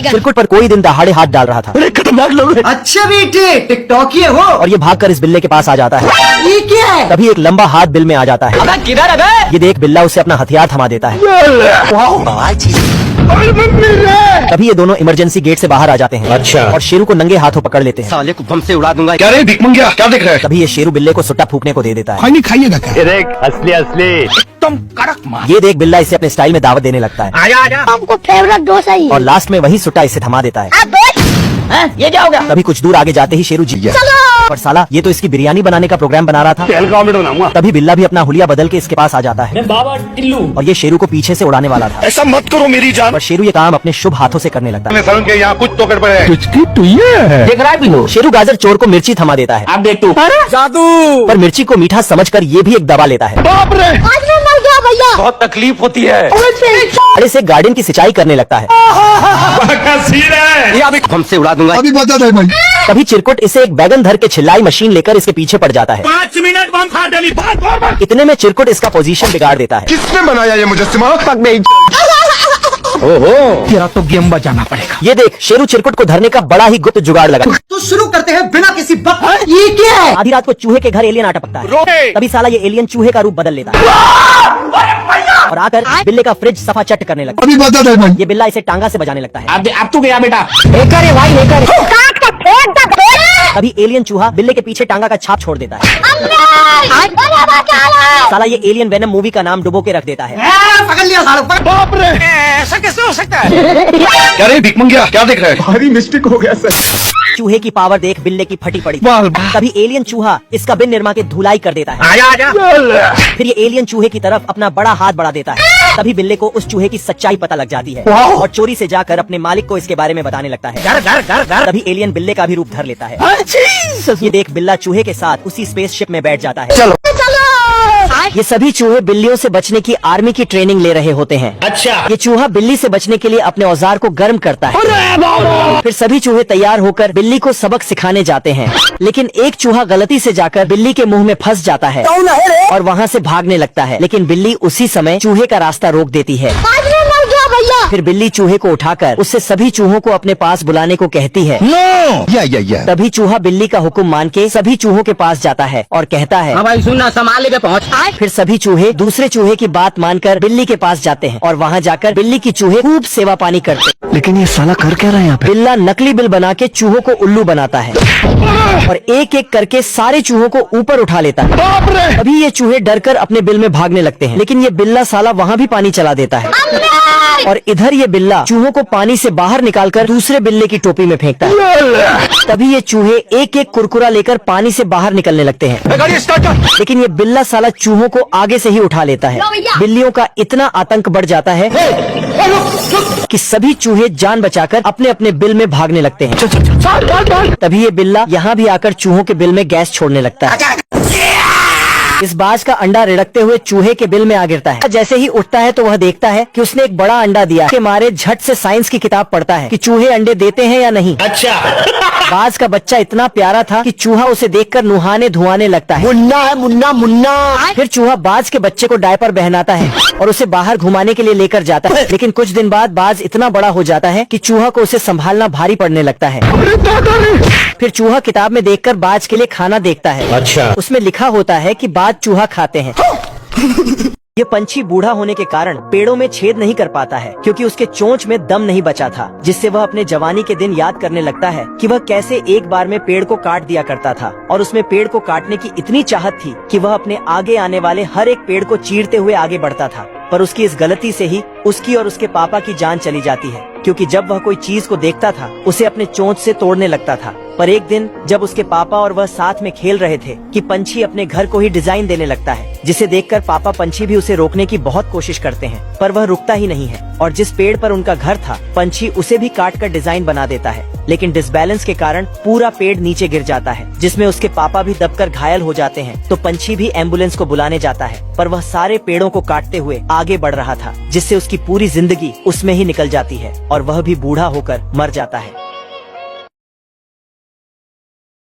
चिरकुट पर कोई दिन दहाड़े हाथ डाल रहा था। खतरनाक लोग। अच्छा बेटे, टिकटॉकी हो। और ये भागकर इस बिल्ले के पास आ जाता है। ये क्या है? तभी एक लंबा हाथ बिल में आ जाता है। अबे किधर है? ये देख बिल्ला उसे अपना हथियार थमा देता है। तभी ये दोनों इमरजेंसी गेट से बाहर आ जाते हैं। अच्छा। और शेरू को नंगे हाथों पकड़ लेते हैं। साले को बम से उड़ा दूंगा। क्या रे भिकमंगिया, क्या देख रहा है? तभी ये शेरू बिल्ले को सुट्टा फूकने को दे देता है। नहीं खाइएगा क्या? देख असली असली तुम कड़क मार। ये देख बिल्ला इसे अपने स्टाइल में दावत देने लगता है। आजा आजा। हमको फेवरेट डोसा ही और लास्ट में वही सुट्टा इसे थमा देता है। ये क्या हो गया? तभी कुछ दूर आगे जाते ही शेरू जीत गया। और साला ये तो इसकी बिरयानी बनाने का प्रोग्राम बना रहा था। तेल का ऑमलेट बनाऊंगा। तभी बिल्ला भी अपना हुलिया बदल के इसके पास आ जाता है। बाबा टिल्लू। और ये शेरू को पीछे से उड़ाने वाला था। ऐसा मत करो मेरी जान। पर शेरू ये काम अपने शुभ हाथों से करने लगता है। समझ के यहाँ कुछ तो गड़बड़ है। तो ये है। देख रहा है बिल्लू? शेरू गाजर चोर को मिर्ची थमा देता है। अब देख तू। जादू। पर मिर्ची को मीठा समझकर ये भी एक दवा लेता है। बाप रे, आज मैं मर गया भैया। बहुत तकलीफ होती है। बड़े से गार्डन की सिंचाई करने लगता है। ये अभी बम से उड़ा दूंगा। अभी बता दे भाई। तभी चिरकुट इसे एक बैगन धर के छिलाई मशीन लेकर इसके पीछे पड़ जाता है। 5 मिनट बम फाड़ डाली। इतने में चिरकुट इसका पोजीशन बिगाड़ देता है। किसने बनाया ये मुजस्सिमा? ओहो, तेरा तो गेम बजाना पड़ेगा। ये देख शेरू चिरकुट को धरने का बड़ा ही गुप्त जुगाड़ लगा। तो शुरू करते हैं बिना किसी बक। ये क्या है? आधी रात को चूहे के घर एलियन आ टपकता है। तभी साला ये एलियन चूहे का रूप बदल लेता है और आकर बिल्ले का फ्रिज सफा चट करने लगता अभी बता दे भाई। है। ये बिल्ला इसे टांगा से बजाने लगता है। अब तू गया बेटा। तभी एलियन चूहा बिल्ले के पीछे टांगा का छाप छोड़ देता है। साला ये एलियन वेनम मूवी का नाम डुबो के रख देता है। पकड़ लिया सालों। बाप रे, ऐसा कैसे हो सकता है? क्या रे भिकमंगिया, क्या देख रहा है? भारी मिस्टेक हो गया सर। चूहे की पावर देख बिल्ले की फटी पड़ी। वाह। तभी एलियन चूहा इसका बिन निर्मा के धुलाई कर देता है। आजा आजा। फिर ये एलियन चूहे की तरफ अपना बड़ा हाथ बढ़ा देता है। तभी बिल्ले को उस चूहे की सच्चाई पता लग जाती है और चोरी से जाकर अपने मालिक को इसके बारे में बताने लगता है। घर। तभी एलियन बिल्ले का भी रूप धर लेता है। ये देख बिल्ला चूहे के साथ उसी स्पेसशिप में बैठ जाता है। चलो। ये सभी चूहे बिल्लियों से बचने की आर्मी की ट्रेनिंग ले रहे होते हैं। अच्छा। ये चूहा बिल्ली से बचने के लिए अपने औजार को गर्म करता है। फिर सभी चूहे तैयार होकर बिल्ली को सबक सिखाने जाते हैं। लेकिन एक चूहा गलती से जाकर बिल्ली के मुंह में फंस जाता है और वहाँ से भागने लगता है। लेकिन बिल्ली उसी समय चूहे का रास्ता रोक देती है। आज मैं मर गया भैया। फिर बिल्ली चूहे को उठाकर उससे सभी चूहों को अपने पास बुलाने को कहती है। या। तभी चूहा बिल्ली का हुक्म मान के सभी चूहों के पास जाता है और कहता है, भाई सुनना, संभाले पे पहुँच। फिर सभी चूहे दूसरे चूहे की बात मानकर बिल्ली के पास जाते हैं और वहाँ जाकर बिल्ली की चूहे खूब सेवा पानी करते हैं। लेकिन ये साला कर क्या रहा है यहाँ पे? बिल्ला नकली बिल बना के चूहों को उल्लू बनाता है और एक एक करके सारे चूहों को ऊपर उठा लेता है। अभी ये चूहे डरकर अपने बिल में भागने लगते हैं। लेकिन ये बिल्ला साला वहाँ भी पानी चला देता है और इधर ये बिल्ला चूहों को पानी से बाहर निकालकर दूसरे बिल्ले की टोपी में फेंकता है। तभी ये चूहे एक एक कुरकुरा लेकर पानी से बाहर निकलने लगते हैं। लेकिन ये बिल्ला साला चूहों को आगे से ही उठा लेता है। बिल्लियों का इतना आतंक बढ़ जाता है कि सभी चूहे जान बचाकर अपने अपने बिल में भागने लगते हैं। तभी ये बिल्ला यहाँ भी आकर चूहों के बिल में गैस छोड़ने लगता है। इस बाज का अंडा रिड़कते हुए चूहे के बिल में आ गिरता है। जैसे ही उठता है तो वह देखता है कि उसने एक बड़ा अंडा दिया के मारे झट से साइंस की किताब पढ़ता है कि चूहे अंडे देते हैं या नहीं। अच्छा। बाज का बच्चा इतना प्यारा था कि चूहा उसे देखकर नुहाने धुआने लगता है। मुन्ना है, मुन्ना मुन्ना। फिर चूहा बाज के बच्चे को डायपर पहनाता है और उसे बाहर घुमाने के लिए लेकर जाता है। लेकिन कुछ दिन बाद बाज इतना बड़ा हो जाता है कि चूहा को उसे संभालना भारी पड़ने लगता है। फिर चूहा किताब में देखकर बाज के लिए खाना देखता है। अच्छा। उसमें लिखा होता है कि बाज चूहा खाते हैं। ये पंछी बूढ़ा होने के कारण पेड़ों में छेद नहीं कर पाता है क्योंकि उसके चोंच में दम नहीं बचा था, जिससे वह अपने जवानी के दिन याद करने लगता है कि वह कैसे एक बार में पेड़ को काट दिया करता था और उसमें पेड़ को काटने की इतनी चाहत थी कि वह अपने आगे आने वाले हर एक पेड़ को चीरते हुए आगे बढ़ता था। पर उसकी इस गलती से ही उसकी और उसके पापा की जान चली जाती है, क्योंकि जब वह कोई चीज को देखता था उसे अपने चोंच से तोड़ने लगता था। पर एक दिन जब उसके पापा और वह साथ में खेल रहे थे कि पंछी अपने घर को ही डिजाइन देने लगता है, जिसे देखकर पापा पंछी भी उसे रोकने की बहुत कोशिश करते हैं, पर वह रुकता ही नहीं है और जिस पेड़ पर उनका घर था पंछी उसे भी काट कर डिजाइन बना देता है। लेकिन डिसबैलेंस के कारण पूरा पेड़ नीचे गिर जाता है, जिसमें उसके पापा भी दबकर घायल हो जाते हैं। तो पंछी भी एम्बुलेंस को बुलाने जाता है, पर वह सारे पेड़ों को काटते हुए आगे बढ़ रहा था, जिससे उसकी पूरी जिंदगी उसमें ही निकल जाती है और वह भी बूढ़ा होकर मर जाता है।